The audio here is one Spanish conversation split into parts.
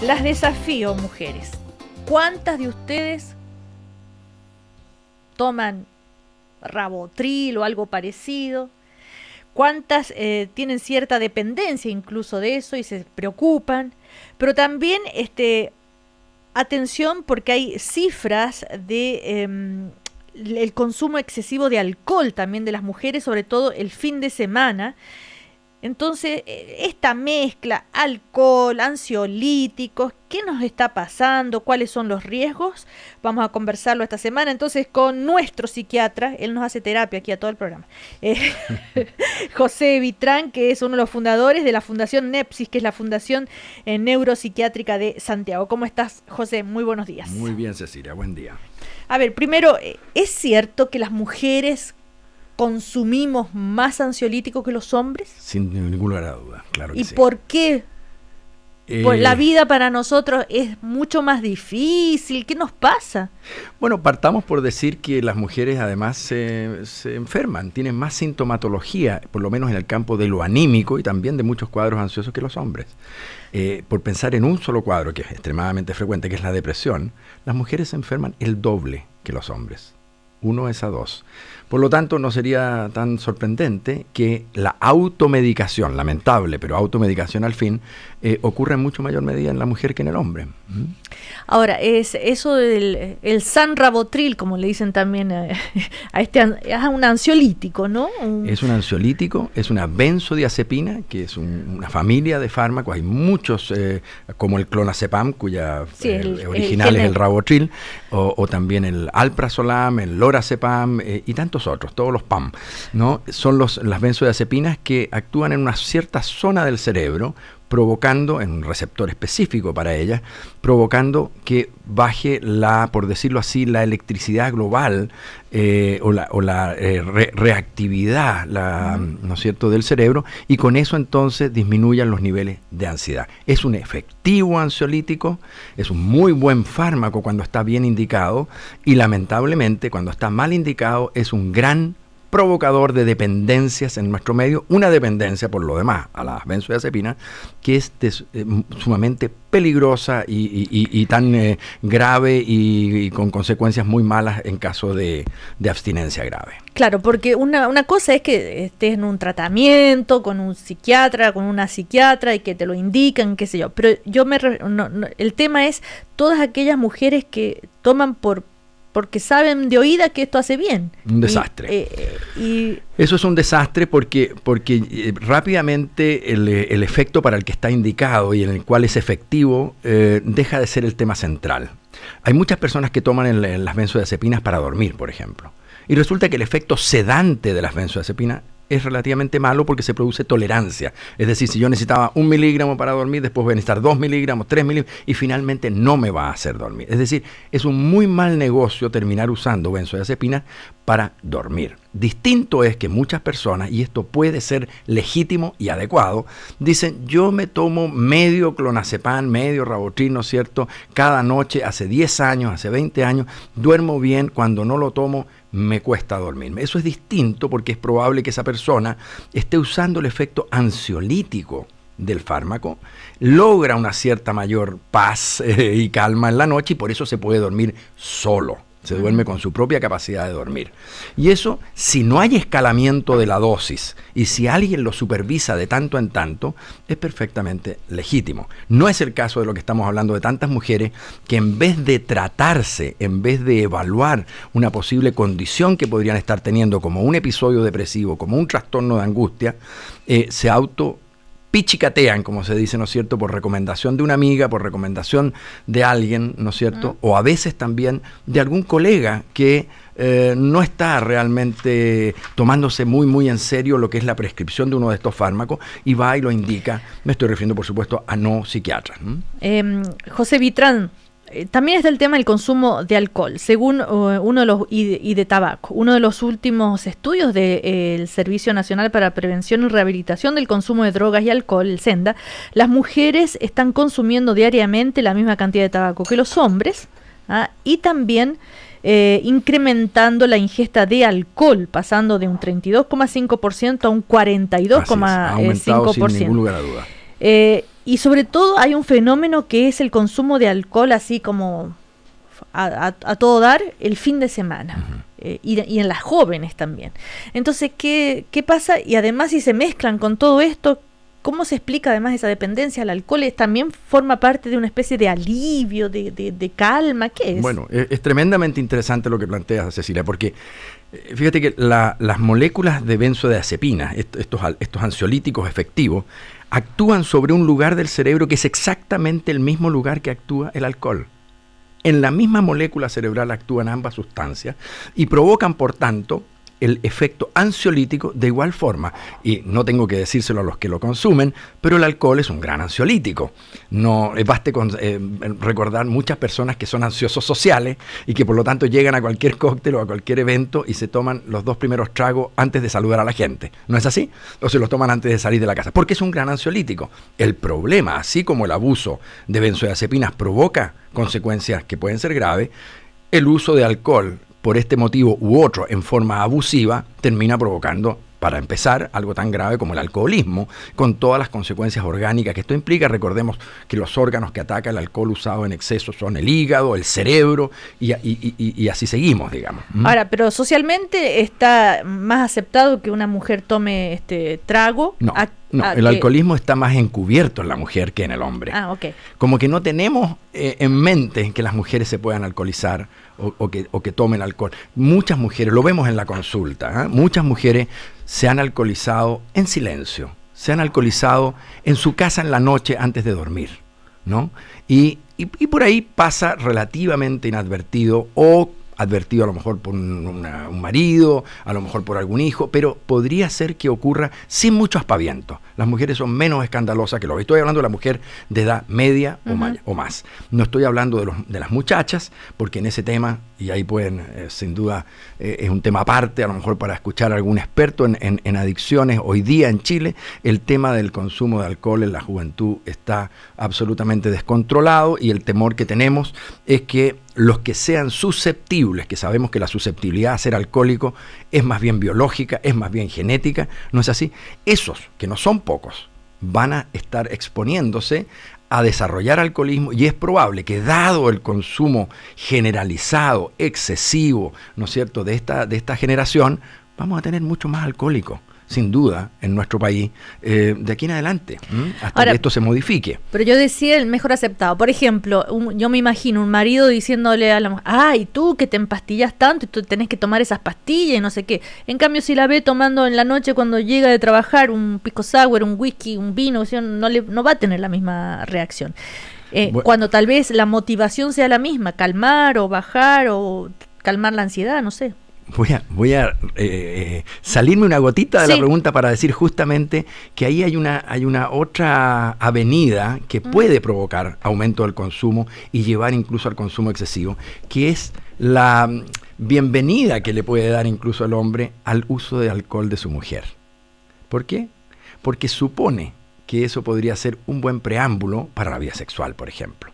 Las desafío, mujeres. ¿Cuántas de ustedes toman Rabotril o algo parecido? ¿Cuántas tienen cierta dependencia incluso de eso y se preocupan? Pero también atención, porque hay cifras de el consumo excesivo de alcohol también de las mujeres, sobre todo el fin de semana. Entonces, esta mezcla, alcohol, ansiolíticos, ¿qué nos está pasando? ¿Cuáles son los riesgos? Vamos a conversarlo esta semana entonces con nuestro psiquiatra. Él nos hace terapia aquí a todo el programa. José Vitrán, que es uno de los fundadores de la Fundación Nepsis, que es la Fundación Neuropsiquiátrica de Santiago. ¿Cómo estás, José? Muy buenos días. Muy bien, Cecilia. Buen día. A ver, primero, ¿es cierto que las mujeres consumimos más ansiolíticos que los hombres? Sin ningún lugar a duda, claro que sí. ¿Y por qué? Pues la vida para nosotros es mucho más difícil. ¿Qué nos pasa? Bueno, partamos por decir que las mujeres además se enferman, tienen más sintomatología, por lo menos en el campo de lo anímico y también de muchos cuadros ansiosos que los hombres. Por pensar en un solo cuadro, que es extremadamente frecuente, que es la depresión, las mujeres se enferman el doble que los hombres. 1:2. Por lo tanto, no sería tan sorprendente que la automedicación, lamentable, pero automedicación al fin, ocurra en mucho mayor medida en la mujer que en el hombre. Ahora, es eso del el Sanrabotril, como le dicen también es un ansiolítico, ¿no? Es un ansiolítico, es una benzodiazepina, que es una familia de fármacos. Hay muchos, como el clonazepam, cuya original es el Rabotril, o también el alprazolam, el lorazepam y tantos otros, todos los PAM, ¿no? Son las benzodiazepinas que actúan en una cierta zona del cerebro, provocando, en un receptor específico para ellas, provocando que baje por decirlo así, la electricidad global o la reactividad, ¿no es cierto?, del cerebro, y con eso entonces disminuyan los niveles de ansiedad. Es un efectivo ansiolítico, es un muy buen fármaco cuando está bien indicado, y lamentablemente cuando está mal indicado es un gran provocador de dependencias en nuestro medio, una dependencia por lo demás a las benzodiazepinas que es sumamente peligrosa y tan grave y con consecuencias muy malas en caso de abstinencia grave. Claro, porque una cosa es que estés en un tratamiento con un psiquiatra, con una psiquiatra y que te lo indican, qué sé yo, pero el tema es todas aquellas mujeres que toman porque saben de oída que esto hace bien. Un desastre. Eso es un desastre porque rápidamente el efecto para el que está indicado y en el cual es efectivo deja de ser el tema central. Hay muchas personas que toman las benzodiazepinas para dormir, por ejemplo. Y resulta que el efecto sedante de las benzodiazepinas es relativamente malo porque se produce tolerancia. Es decir, si yo necesitaba 1 miligramo para dormir, después voy a necesitar 2 miligramos, 3 miligramos, y finalmente no me va a hacer dormir. Es decir, es un muy mal negocio terminar usando benzodiazepinas para dormir. Distinto es que muchas personas, y esto puede ser legítimo y adecuado, dicen, yo me tomo medio clonazepam, medio Rabotril, ¿no es cierto?, cada noche, hace 10 años, hace 20 años, duermo bien, cuando no lo tomo, me cuesta dormirme. Eso es distinto porque es probable que esa persona esté usando el efecto ansiolítico del fármaco, logra una cierta mayor paz y calma en la noche y por eso se puede dormir solo. Se duerme con su propia capacidad de dormir. Y eso, si no hay escalamiento de la dosis y si alguien lo supervisa de tanto en tanto, es perfectamente legítimo. No es el caso de lo que estamos hablando de tantas mujeres que en vez de tratarse, en vez de evaluar una posible condición que podrían estar teniendo como un episodio depresivo, como un trastorno de angustia, se pichicatean, como se dice, ¿no es cierto?, por recomendación de una amiga, por recomendación de alguien, ¿no es cierto?, o a veces también de algún colega que no está realmente tomándose muy en serio lo que es la prescripción de uno de estos fármacos y va y lo indica. Me estoy refiriendo, por supuesto, a no psiquiatras. José Vitrán, también está el tema del consumo de alcohol, según y de tabaco. Uno de los últimos estudios del Servicio Nacional para Prevención y Rehabilitación del Consumo de Drogas y Alcohol, el SENDA, las mujeres están consumiendo diariamente la misma cantidad de tabaco que los hombres, y también incrementando la ingesta de alcohol, pasando de un 32,5% a un 42,5%. Sin ningún lugar a duda. Y sobre todo hay un fenómeno que es el consumo de alcohol así como a todo dar el fin de semana. Y en las jóvenes también. Entonces, ¿qué pasa? Y además, si se mezclan con todo esto, ¿cómo se explica además esa dependencia al alcohol? ¿También forma parte de una especie de alivio, de calma? ¿Qué es? Bueno, es tremendamente interesante lo que planteas, Cecilia, porque fíjate que las moléculas de benzodiazepina, estos ansiolíticos efectivos, actúan sobre un lugar del cerebro que es exactamente el mismo lugar que actúa el alcohol. En la misma molécula cerebral actúan ambas sustancias y provocan, por tanto, el efecto ansiolítico de igual forma. Y no tengo que decírselo a los que lo consumen, pero el alcohol es un gran ansiolítico. No baste con recordar muchas personas que son ansiosos sociales y que por lo tanto llegan a cualquier cóctel o a cualquier evento y se toman los 2 primeros tragos antes de saludar a la gente. ¿No es así? O se los toman antes de salir de la casa, porque es un gran ansiolítico. El problema, así como el abuso de benzodiazepinas provoca consecuencias que pueden ser graves, el uso de alcohol por este motivo u otro en forma abusiva termina provocando, para empezar, algo tan grave como el alcoholismo, con todas las consecuencias orgánicas que esto implica. Recordemos que los órganos que ataca el alcohol usado en exceso son el hígado, el cerebro, y así seguimos, digamos. Ahora, pero socialmente está más aceptado que una mujer tome trago. No, el alcoholismo está más encubierto en la mujer que en el hombre. Okay. Como que no tenemos en mente que las mujeres se puedan alcoholizar o que tomen alcohol. Muchas mujeres, lo vemos en la consulta, muchas mujeres se han alcoholizado en silencio, se han alcoholizado en su casa en la noche antes de dormir, ¿no? Y por ahí pasa relativamente inadvertido o advertido a lo mejor por un marido, a lo mejor por algún hijo, pero podría ser que ocurra sin mucho aspaviento. Las mujeres son menos escandalosas que los. Estoy hablando de la mujer de edad media o más. No estoy hablando de las muchachas, porque en ese tema, y ahí pueden, sin duda, es un tema aparte, a lo mejor para escuchar a algún experto en adicciones. Hoy día en Chile, el tema del consumo de alcohol en la juventud está absolutamente descontrolado, y el temor que tenemos es que los que sean susceptibles, que sabemos que la susceptibilidad a ser alcohólico es más bien biológica, es más bien genética, ¿no es así? Esos, que no son pocos, van a estar exponiéndose a desarrollar alcoholismo, y es probable que, dado el consumo generalizado, excesivo, ¿no es cierto?, de esta generación, vamos a tener mucho más alcohólicos, sin duda, en nuestro país, de aquí en adelante, hasta que esto se modifique. Pero yo decía el mejor aceptado. Por ejemplo, yo me imagino un marido diciéndole a la mujer: ay, tú que te empastillas tanto y tú tenés que tomar esas pastillas y no sé qué. En cambio, si la ve tomando en la noche cuando llega de trabajar un pisco sour, un whisky, un vino, no va a tener la misma reacción. Cuando tal vez la motivación sea la misma, calmar o bajar o calmar la ansiedad, no sé. Voy a salirme una gotita de la pregunta para decir justamente que ahí hay una otra avenida que puede provocar aumento del consumo y llevar incluso al consumo excesivo, que es la bienvenida que le puede dar incluso el hombre al uso de alcohol de su mujer. ¿Por qué? Porque supone que eso podría ser un buen preámbulo para la vida sexual, por ejemplo.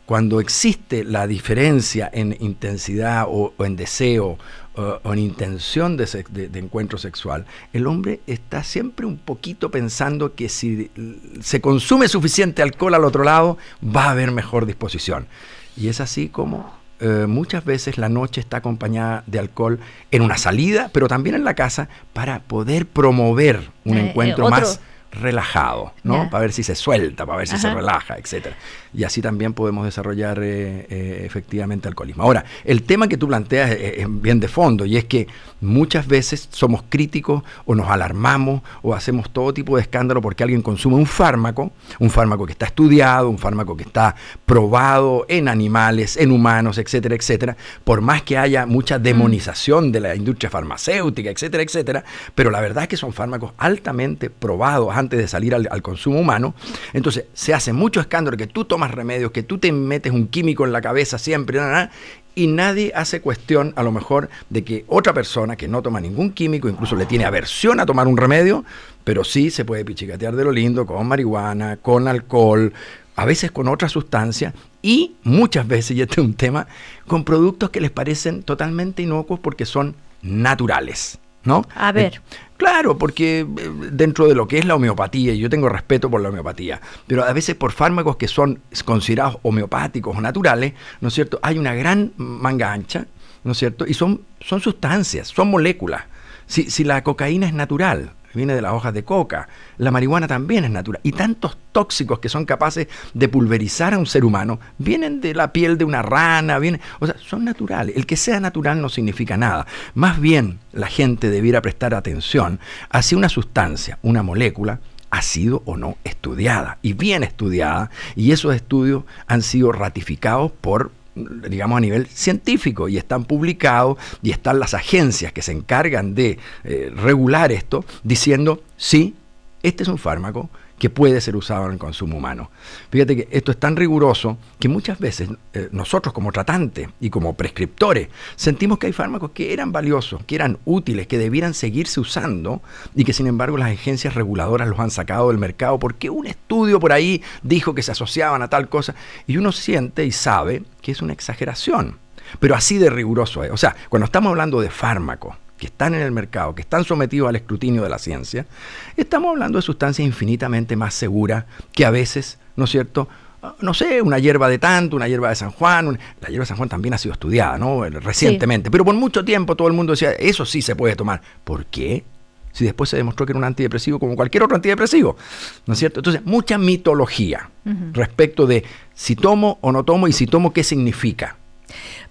Cuando existe la diferencia en intensidad o en deseo o en intención de encuentro sexual, el hombre está siempre un poquito pensando que si se consume suficiente alcohol al otro lado, va a haber mejor disposición. Y es así como muchas veces la noche está acompañada de alcohol en una salida, pero también en la casa, para poder promover un encuentro más relajado, ¿no? Para ver si se suelta, para ver si se relaja, etcétera. Y así también podemos desarrollar efectivamente alcoholismo. Ahora, el tema que tú planteas es bien de fondo, y es que muchas veces somos críticos o nos alarmamos o hacemos todo tipo de escándalo porque alguien consume un fármaco que está estudiado, un fármaco que está probado en animales, en humanos, etcétera, etcétera, por más que haya mucha demonización de la industria farmacéutica, etcétera, etcétera, pero la verdad es que son fármacos altamente probados antes de salir al consumo humano. Entonces se hace mucho escándalo que tú tomas remedios, que tú te metes un químico en la cabeza siempre, y nadie hace cuestión a lo mejor de que otra persona que no toma ningún químico, incluso le tiene aversión a tomar un remedio, pero sí se puede pichicatear de lo lindo con marihuana, con alcohol, a veces con otra sustancia, y muchas veces, y este es un tema, con productos que les parecen totalmente inocuos porque son naturales. ¿no? A ver. Claro, porque dentro de lo que es la homeopatía, y yo tengo respeto por la homeopatía, pero a veces por fármacos que son considerados homeopáticos o naturales, ¿no es cierto?, hay una gran manga ancha, ¿no es cierto?, y son sustancias, son moléculas. Si la cocaína es natural, viene de las hojas de coca, la marihuana también es natural, y tantos tóxicos que son capaces de pulverizar a un ser humano vienen de la piel de una rana, o sea, son naturales. El que sea natural no significa nada. Más bien la gente debiera prestar atención a si una sustancia, una molécula, ha sido o no estudiada, y bien estudiada, y esos estudios han sido ratificados por, digamos, a nivel científico, y están publicados, y están las agencias que se encargan de regular esto, diciendo, sí, este es un fármaco que puede ser usado en el consumo humano. Fíjate que esto es tan riguroso que muchas veces nosotros como tratantes y como prescriptores sentimos que hay fármacos que eran valiosos, que eran útiles, que debieran seguirse usando, y que sin embargo las agencias reguladoras los han sacado del mercado porque un estudio por ahí dijo que se asociaban a tal cosa, y uno siente y sabe que es una exageración, pero así de riguroso es. O sea, cuando estamos hablando de fármacos que están en el mercado, que están sometidos al escrutinio de la ciencia, estamos hablando de sustancias infinitamente más seguras que a veces, ¿no es cierto?, no sé, una hierba de tanto, una hierba de San Juan. La hierba de San Juan también ha sido estudiada, ¿no?, recientemente, sí. Pero por mucho tiempo todo el mundo decía, eso sí se puede tomar. ¿Por qué? Si después se demostró que era un antidepresivo como cualquier otro antidepresivo, ¿no es cierto? Entonces, mucha mitología respecto de si tomo o no tomo, y si tomo, ¿qué significa?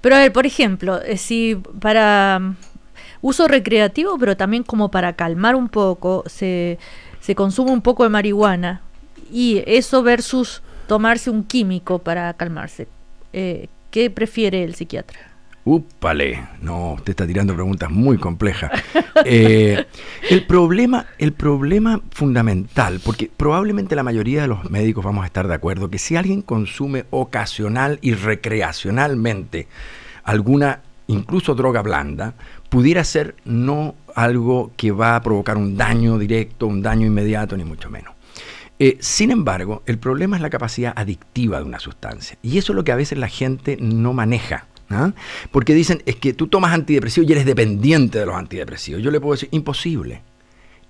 Pero a ver, por ejemplo, si para uso recreativo, pero también como para calmar un poco, se consume un poco de marihuana, y eso versus tomarse un químico para calmarse, ¿qué prefiere el psiquiatra? ¡Úpale! No, usted está tirando preguntas muy complejas. El problema fundamental, porque probablemente la mayoría de los médicos vamos a estar de acuerdo que si alguien consume ocasional y recreacionalmente alguna, incluso droga blanda, pudiera ser no algo que va a provocar un daño directo, un daño inmediato, ni mucho menos. Sin embargo, el problema es la capacidad adictiva de una sustancia, y eso es lo que a veces la gente no maneja. ¿Ah? Porque dicen, es que tú tomas antidepresivos y eres dependiente de los antidepresivos. Yo le puedo decir, imposible.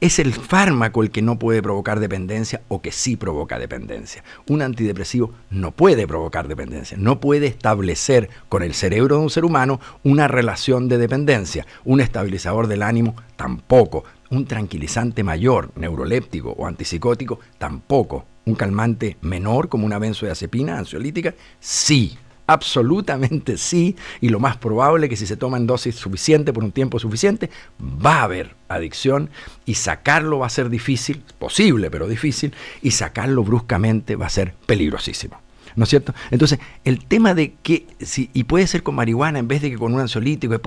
Es el fármaco el que no puede provocar dependencia, o que sí provoca dependencia. Un antidepresivo no puede provocar dependencia, no puede establecer con el cerebro de un ser humano una relación de dependencia. Un estabilizador del ánimo tampoco. Un tranquilizante mayor, neuroléptico o antipsicótico tampoco. Un calmante menor como una benzodiazepina, ansiolítica, sí. Absolutamente sí, y lo más probable es que si se toma en dosis suficiente por un tiempo suficiente, va a haber adicción, y sacarlo va a ser difícil, posible pero difícil, y sacarlo bruscamente va a ser peligrosísimo, ¿no es cierto? Entonces, el tema de que, y puede ser con marihuana en vez de que con un ansiolítico,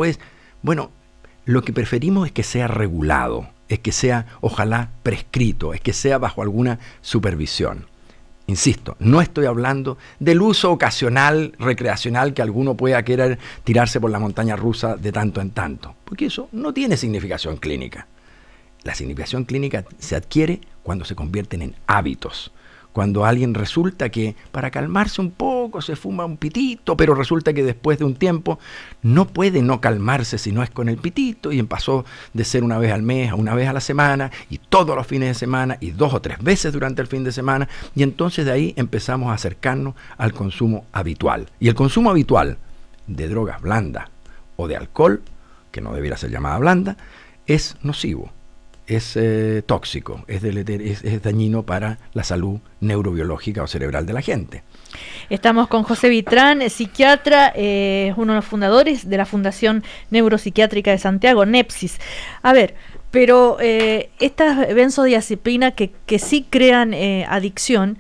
bueno, lo que preferimos es que sea regulado, es que sea, ojalá, prescrito, es que sea bajo alguna supervisión. Insisto, no estoy hablando del uso ocasional, recreacional, que alguno pueda querer tirarse por la montaña rusa de tanto en tanto, porque eso no tiene significación clínica. La significación clínica se adquiere cuando se convierten en hábitos. Cuando alguien resulta que para calmarse un poco se fuma un pitito, pero resulta que después de un tiempo no puede no calmarse si no es con el pitito, y pasó de ser una vez al mes a una vez a la semana, y todos los fines de semana, y 2 o 3 veces durante el fin de semana, y entonces de ahí empezamos a acercarnos al consumo habitual. Y el consumo habitual de drogas blandas o de alcohol, que no debiera ser llamada blanda, es nocivo. Es tóxico, es dañino para la salud neurobiológica o cerebral de la gente. Estamos con José Vitrán, psiquiatra, uno de los fundadores de la Fundación Neuropsiquiátrica de Santiago, Nepsis. A ver, pero estas benzodiazepinas que sí crean adicción,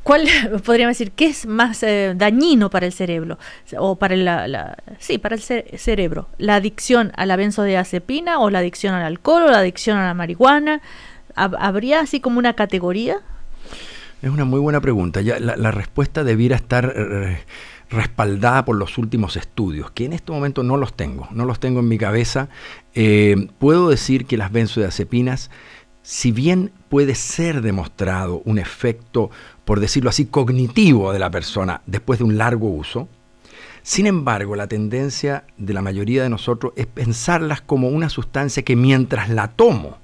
¿cuál podríamos decir que es más dañino para el cerebro? O para para el cerebro. ¿La adicción a la benzodiazepina, o la adicción al alcohol, o la adicción a la marihuana? ¿Habría así como una categoría? Es una muy buena pregunta. Ya la respuesta debiera estar respaldada por los últimos estudios, que en este momento no los tengo en mi cabeza. Puedo decir que las benzodiazepinas, si bien puede ser demostrado un efecto, por decirlo así, cognitivo de la persona después de un largo uso, Sin embargo, la tendencia de la mayoría de nosotros es pensarlas como una sustancia que mientras la tomo,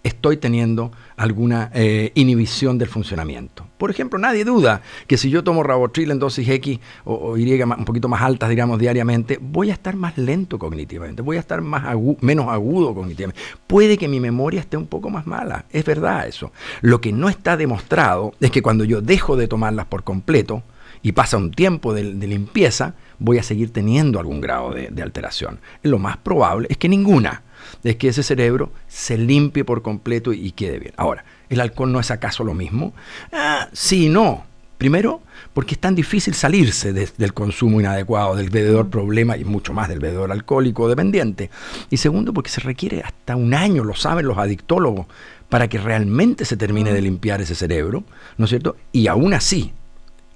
estoy teniendo alguna inhibición del funcionamiento. Por ejemplo, nadie duda que si yo tomo Rabotril en dosis X o Y un poquito más altas, digamos, diariamente, voy a estar más lento cognitivamente, voy a estar menos agudo cognitivamente. Puede que mi memoria esté un poco más mala, es verdad eso. Lo que no está demostrado es que cuando yo dejo de tomarlas por completo y pasa un tiempo de limpieza, voy a seguir teniendo algún grado de alteración. Lo más probable es que ninguna. Es que ese cerebro se limpie por completo y quede bien. Ahora, ¿el alcohol no es acaso lo mismo? Sí y no. Primero, porque es tan difícil salirse del consumo inadecuado, del bebedor problema y mucho más del bebedor alcohólico dependiente. Y segundo, porque se requiere hasta un año, lo saben los adictólogos, para que realmente se termine de limpiar ese cerebro, ¿no es cierto? Y aún así,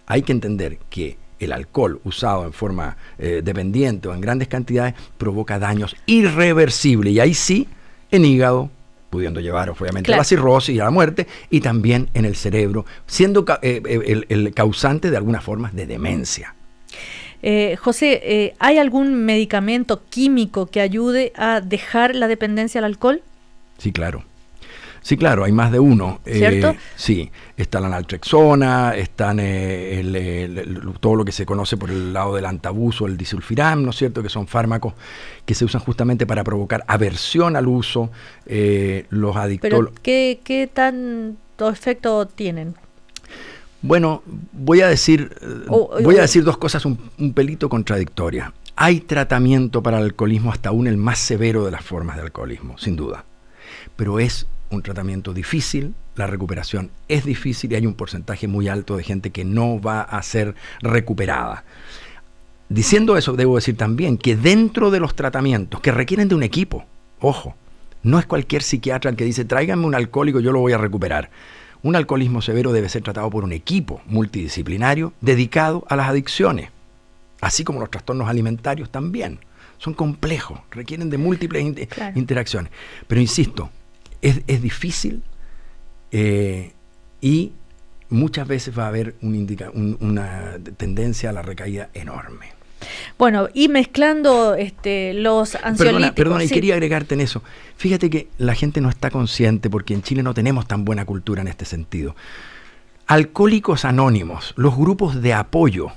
hay que entender que el alcohol usado en forma dependiente o en grandes cantidades provoca daños irreversibles. Y ahí sí, en hígado, pudiendo llevar obviamente a la cirrosis y a la muerte, y también en el cerebro, siendo el causante de algunas formas de demencia. José, ¿hay algún medicamento químico que ayude a dejar la dependencia al alcohol? Sí, claro. Sí, claro, hay más de uno. ¿Cierto? Sí, está la naltrexona, están todo lo que se conoce por el lado del antabus o el disulfiram, ¿no es cierto?, que son fármacos que se usan justamente para provocar aversión al uso. Los adictólogos. ¿Pero qué tanto efecto tienen? Bueno, voy a decir dos cosas un pelito contradictorias. Hay tratamiento para el alcoholismo, hasta aún el más severo de las formas de alcoholismo, sin duda. Pero es un tratamiento difícil, la recuperación es difícil y hay un porcentaje muy alto de gente que no va a ser recuperada. Diciendo eso, debo decir también que dentro de los tratamientos que requieren de un equipo, ojo, no es cualquier psiquiatra el que dice tráiganme un alcohólico, yo lo voy a recuperar. Un alcoholismo severo debe ser tratado por un equipo multidisciplinario dedicado a las adicciones, así como los trastornos alimentarios también. Son complejos, requieren de múltiples interacciones. Pero insisto, es difícil y muchas veces va a haber una tendencia a la recaída enorme. Bueno, y mezclando los ansiolíticos. Perdona, y quería agregarte en eso. Fíjate que la gente no está consciente, porque en Chile no tenemos tan buena cultura en este sentido. Alcohólicos Anónimos, los grupos de apoyo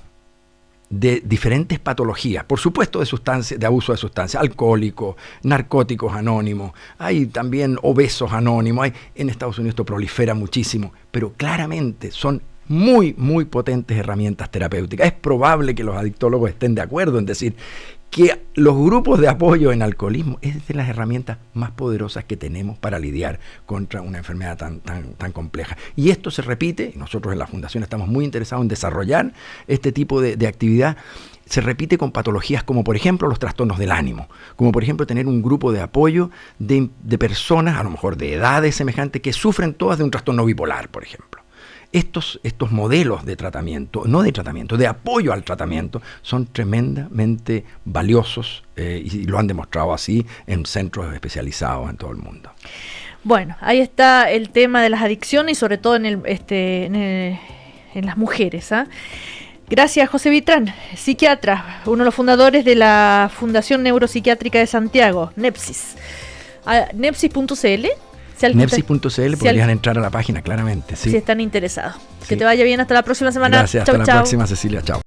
de diferentes patologías, por supuesto de abuso de sustancias, alcohólicos, narcóticos anónimos, hay también obesos anónimos, en Estados Unidos esto prolifera muchísimo, pero claramente son muy, muy potentes herramientas terapéuticas. Es probable que los adictólogos estén de acuerdo en decir que los grupos de apoyo en alcoholismo es de las herramientas más poderosas que tenemos para lidiar contra una enfermedad tan compleja. Y esto se repite, y nosotros en la Fundación estamos muy interesados en desarrollar este tipo de actividad. Se repite con patologías como, por ejemplo, los trastornos del ánimo, como por ejemplo tener un grupo de apoyo de personas, a lo mejor de edades semejantes, que sufren todas de un trastorno bipolar, por ejemplo. Estos modelos de tratamiento, de apoyo al tratamiento, son tremendamente valiosos y lo han demostrado así en centros especializados en todo el mundo. Bueno, ahí está el tema de las adicciones y sobre todo en las mujeres. Gracias, José Vitrán, psiquiatra, uno de los fundadores de la Fundación Neuropsiquiátrica de Santiago, Nepsis. Nepsis.cl. Nepsis.cl, podrían entrar a la página claramente. Sí. Si están interesados. Que te vaya bien, hasta la próxima semana. Gracias, hasta la próxima, Cecilia. Chao.